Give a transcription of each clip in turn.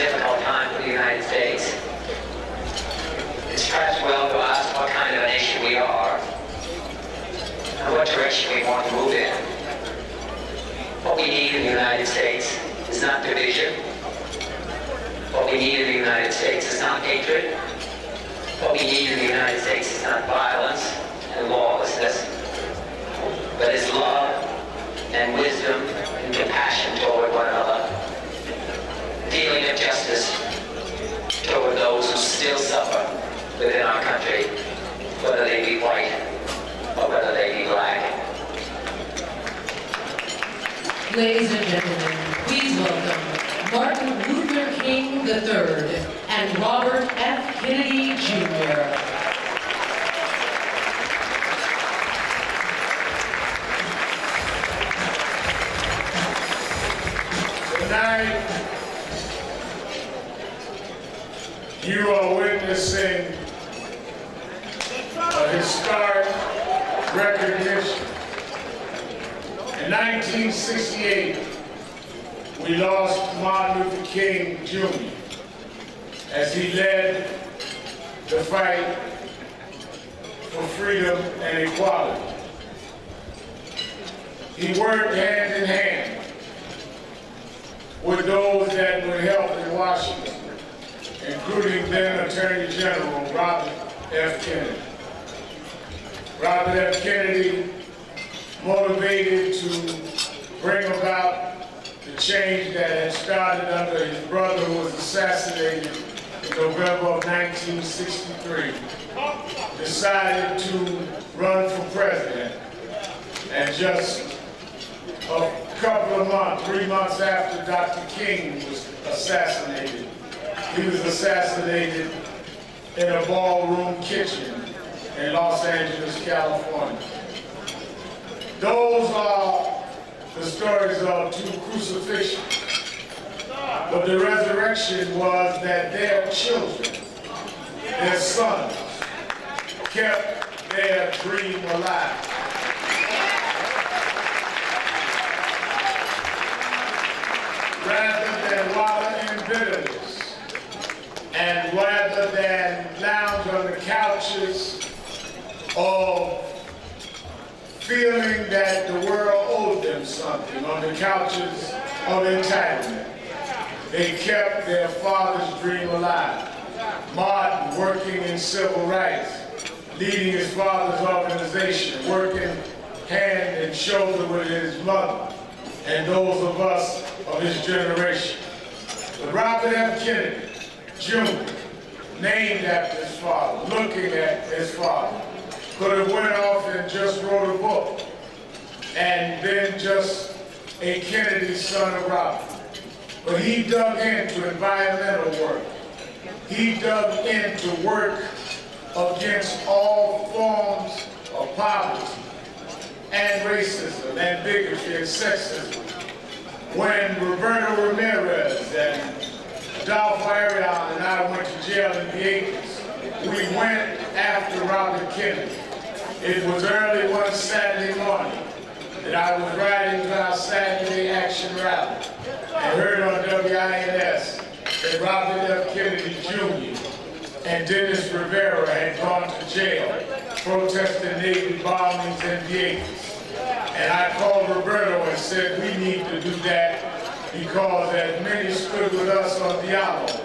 difficult time for the United States. It's perhaps well to ask what kind of a nation we are and what direction we want to move in. What we need in the United States is not division. What we need in the United States is not hatred. What we need in the United States is not violence and lawlessness, but it's love and wisdom and compassion toward one another, feeling of justice toward those who still suffer within our country, whether they be white or whether they be black. Ladies and gentlemen, please welcome Martin Luther King III and Robert F. Kennedy Jr. Tonight, you are witnessing a historic recognition. In 1968, we lost Martin Luther King Jr. as he led the fight for freedom and equality. He worked hand in hand with those that would help in Washington, including then Attorney General Robert F. Kennedy. Robert F. Kennedy, motivated to bring about the change that had started under his brother who was assassinated in November of 1963, decided to run for president. And just a couple of months, 3 months after Dr. King was assassinated, he was assassinated in a ballroom kitchen in Los Angeles, California. Those are the stories of two crucifixions. But the resurrection was that their children, their sons, kept their dream alive. Rather than wallow in bitterness, and rather than lounge on the couches of feeling that the world owed them something, on the couches of entitlement, they kept their father's dream alive. Martin, working in civil rights, leading his father's organization, working hand and shoulder with his mother and those of us of his generation. But Robert F. Kennedy Jr., named after his father, looking at his father, could have went off and just wrote a book and been just a Kennedy son of Robert. But he dug into environmental work. He dug into work against all forms of poverty and racism and bigotry and sexism. When Roberto Ramirez and Adolfo Arion and I went to jail in the 80s, we went after Robert Kennedy. It was early one Saturday morning that I was riding to our Saturday Action Rally and heard on WINS that Robert F. Kennedy Jr. and Dennis Rivera had gone to jail protesting Navy bombings in the 80s. And I called Roberto and said, we need to do that because as many stood with us on Diallo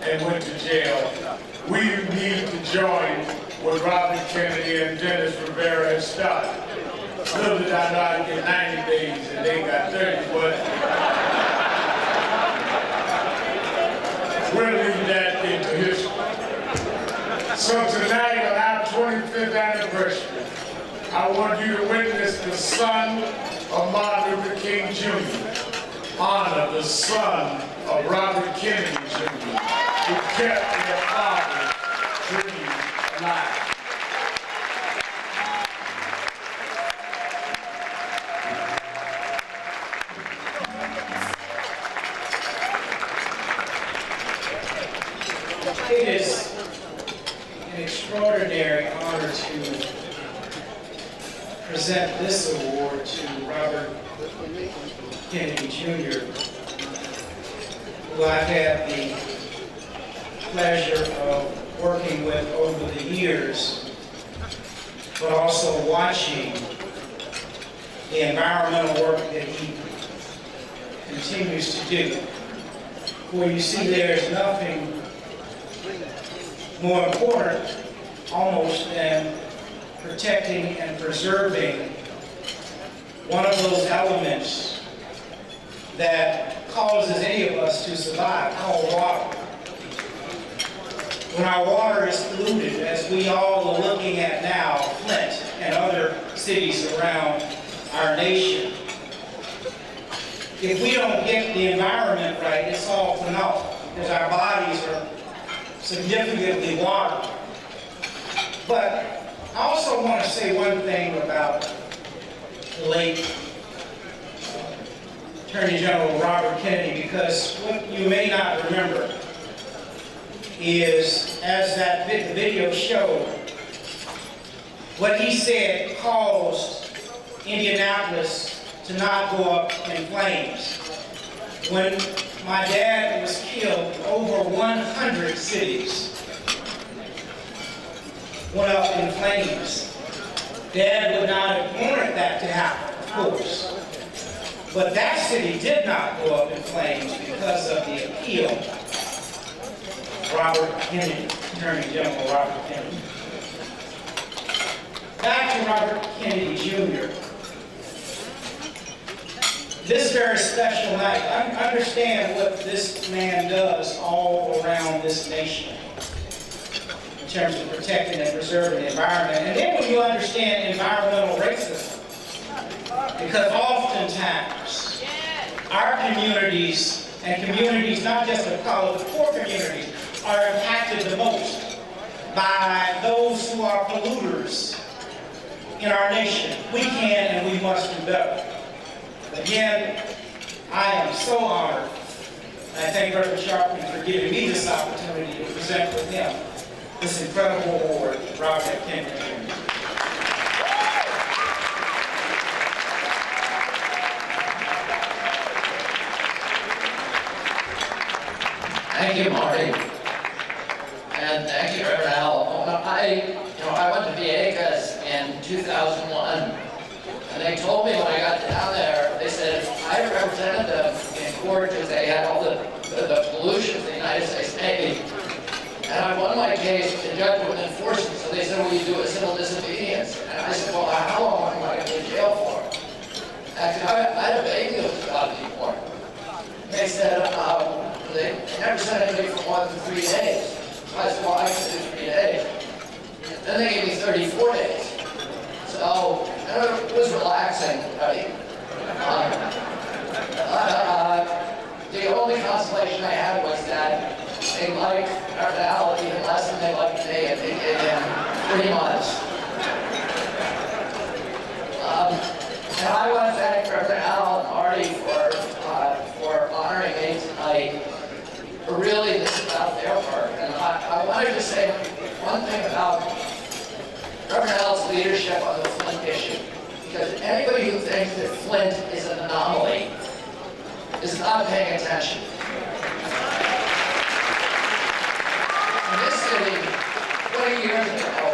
and went to jail, we need to join what Robert Kennedy and Dennis Rivera had started. Little did I know I'd get 90 days and they got 30, but we'll leave that into history. So tonight on our 25th anniversary, I want you to witness the son of Martin Luther King Jr., honor the son of Robert Kennedy Jr., who kept their father's dream alive. It is an extraordinary honor to present this award to Robert Kennedy Jr. who I've had the pleasure of working with over the years, but also watching the environmental work that he continues to do. Where you see there's nothing more important almost than protecting and preserving one of those elements that causes any of us to survive, called water. When our water is polluted, as we all are looking at now, Flint and other cities around our nation, if we don't get the environment right, it's all for naught, because our bodies are significantly watered. But I also want to say one thing about the late Attorney General Robert Kennedy, because what you may not remember is, as that video showed, what he said caused Indianapolis to not go up in flames. When my dad was killed, over 100 cities went up in flames. Dad would not have wanted that to happen, of course. But that city did not go up in flames because of the appeal of Robert Kennedy, Attorney General Robert Kennedy. Back to Robert Kennedy Jr. This very special night, understand what this man does all around this nation in terms of protecting and preserving the environment. And then when you understand environmental racism, because oftentimes our communities, and communities not just of color, but poor communities, are impacted the most by those who are polluters in our nation. We can and we must do better. Again, I am so honored, and I thank Reverend Sharpton for giving me this opportunity to present with him this incredible award, Robert F. Kennedy Jr. Thank you, Marty. And thank you, Reverend Al. I went to Vieques in 2001. And they told me when I got down there, they said, I represented them in court because they had all the pollution of the United States Navy. And I won my case, the judge wouldn't enforce it, so they said, will you do a civil disobedience? And I said, well, how long am I going to be in jail for? Actually, I had a baby that was about to be born. They said, they never sent anybody for more than 3 days. So I said, well, I can do 3 days. Then they gave me 34 days. So it was relaxing, right? The only consolation I had was that they liked Reverend Al even less than they liked me, and they gave him 3 months. And I want to thank Reverend Al and Marty for honoring me tonight. But really, this is about their work. And I wanted to say one thing about Reverend Al's leadership on the Flint issue, because anybody who thinks that Flint is an anomaly is not paying attention. In this city, 20 years ago,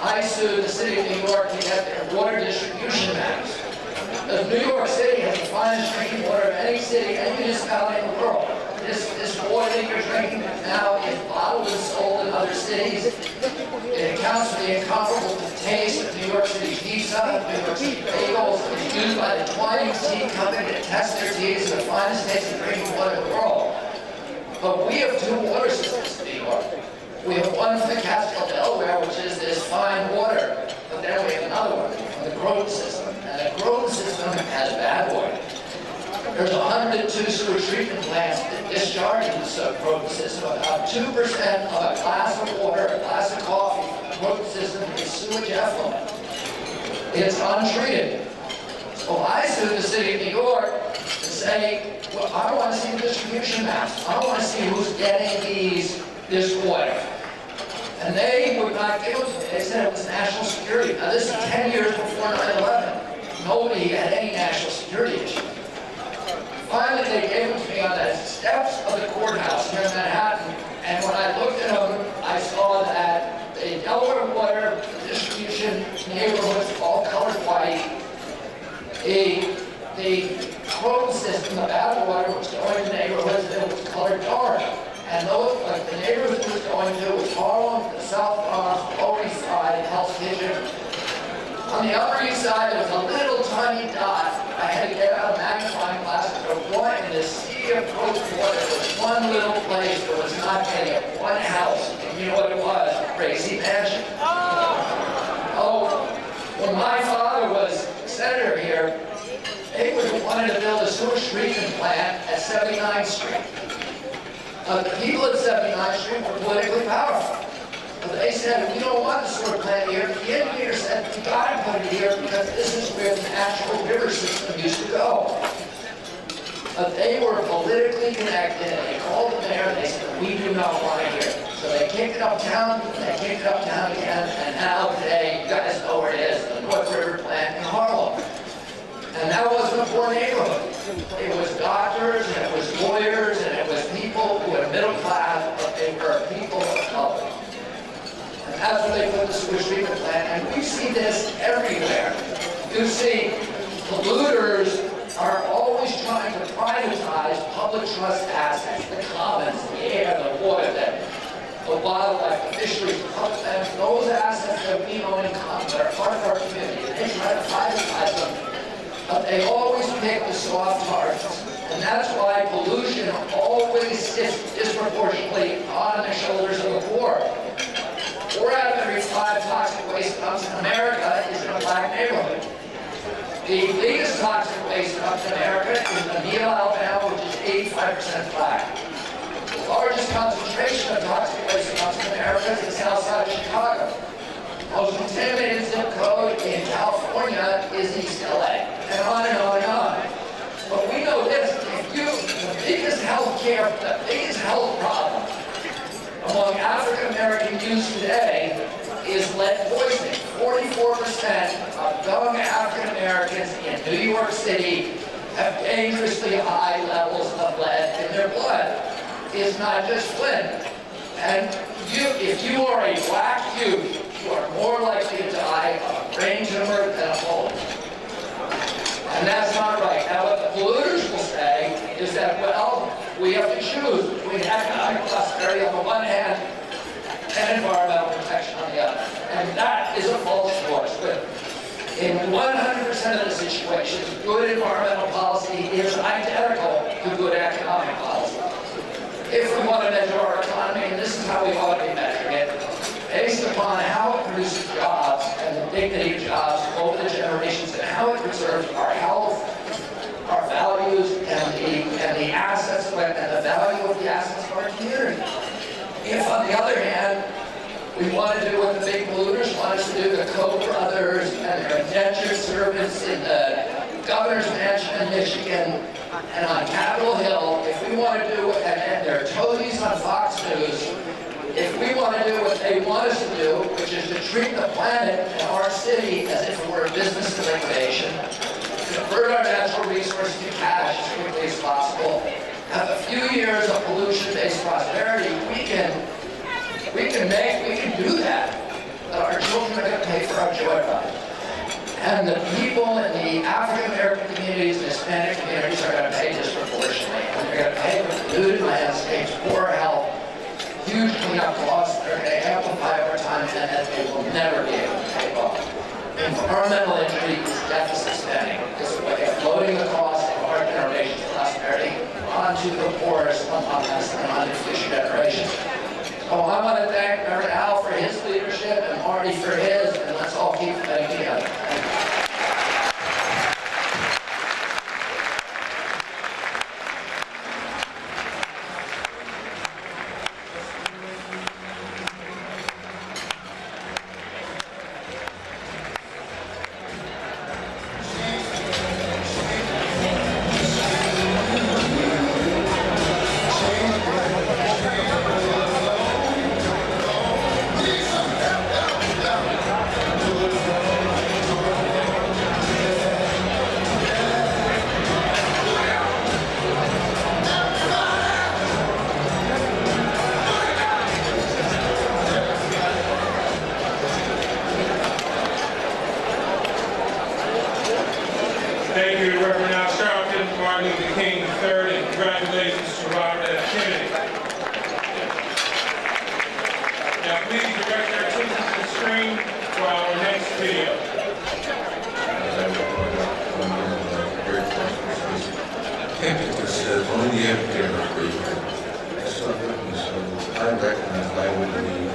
I sued the city of New York to get their water distribution maps. Because New York City has the finest drinking water of any city, any municipality in the world. This water that you're drinking now is bottled and sold in other cities. It accounts for the incomparable taste of New York City pizza, New York City bagels. It's used by the Twinings Tea Company to test their teas as the finest tasting drinking water in the world. But we have 2 water systems in New York. We have one from the Catskill, Delaware, which is this fine water. But then we have another one from the Groton system. And the Groton system has bad water. There's 102 sewer treatment plants that discharge into the Groton system. About 2% of a glass of water, a glass of coffee from the Groton system is sewage effluent. It's untreated. So I sued the city of New York to say, well, I don't want to see the distribution maps. I don't want to see who's getting this water. And they would not give it to me. They said it was national security. Now this is 10 years before 9/11. Nobody had any national security issue. Finally, they gave it to me on that steps of the courthouse here in Manhattan, and when I looked at them, I saw that the Delaware Water distribution neighborhoods all colored white. The road system, the bad water was going to neighborhoods that was colored dark. And those, like the neighborhood it was going to was Harlem, the South Bronx, Lower East Side, Hell's Kitchen. On the Upper East Side, there was a little tiny dot. I had to get out a magnifying glass to one in this sea of cold water. There was one little place that was not getting it, one house. And you know what it was? Crazy Mansion. Oh, when my father was senator here, they wanted to build a sewage treatment plant at 79th Street. The people at 79th Street were politically powerful. But they said, we don't want the sewer plant here. The engineer said, you gotta put it here because this is where the natural river system used to go. But they were politically connected, and they called the mayor and they said, we do not want it here. So they kicked it uptown, and they kicked it uptown again, and now today, you guys know where it is, the North River plant in Harlem. And that wasn't a poor neighborhood. It was doctors, and it was lawyers, and it was people who were middle class, but they were people of color. And that's where they put the sewage treatment plant, and we see this everywhere. You see, polluters are always trying to privatize public trust assets, the commons, the air, the water, the wildlife, the fisheries, the public lands, those assets that we own in common, that are part of our community. They try to privatize them. But they always pick the soft targets. And that's why pollution always sits disproportionately on the shoulders of the poor. 4 out of every 5 toxic waste dumps in America is in a black neighborhood. The biggest toxic waste dump in America is in Neal, Alabama, which is 85% black. The largest concentration of toxic waste dumps in America is in the south side of Chicago. The most contaminated zip code in California is East LA. And on and on and on. But we know this, the biggest health problem among African American youth today is lead poisoning. 44% of young African Americans in New York City have dangerously high levels of lead in their blood. It's not just Flint. And if you are a black youth, you are more likely to die of a brain tumor than a bullet. And that's not right. Now what the polluters will say is that, well, we have to choose between economic prosperity on the one hand and environmental protection on the other. And that is a false choice. But in 100% of the situations, good environmental policy is identical to good economic policy. If we want to measure our economy, and this is how we ought to be measuring it, based upon how it produces jobs and the dignity of jobs over the generations and how it preserves our health, our values, and the assets and the value of the assets of our community. If, on the other hand, we want to do what the big polluters want us to do, the Koch brothers and their indentured servants in the governor's mansion in Michigan and on Capitol Hill, if we want to do, and their toadies on Fox News, if we want to do what they want us to do, which is to treat the planet and our city as if it were a business of liquidation, convert our natural resources to cash as quickly as possible, have a few years of pollution-based prosperity, we can do that. But our children are going to pay for our joyride. And the people in the African-American communities and Hispanic communities are going to pay disproportionately. And they're going to pay for polluted landscapes, poor health, huge cleanup costs that are going to amplify over time and that they will never be able to pay off. Environmental injury is deficit spending. It's a way of loading the cost of our generation's prosperity onto the poorest among us and onto future generations. So I want to thank Reverend Al for his leadership and Marty for his, and let's all keep fighting together. impetus only the empty are free. So I recognize I would be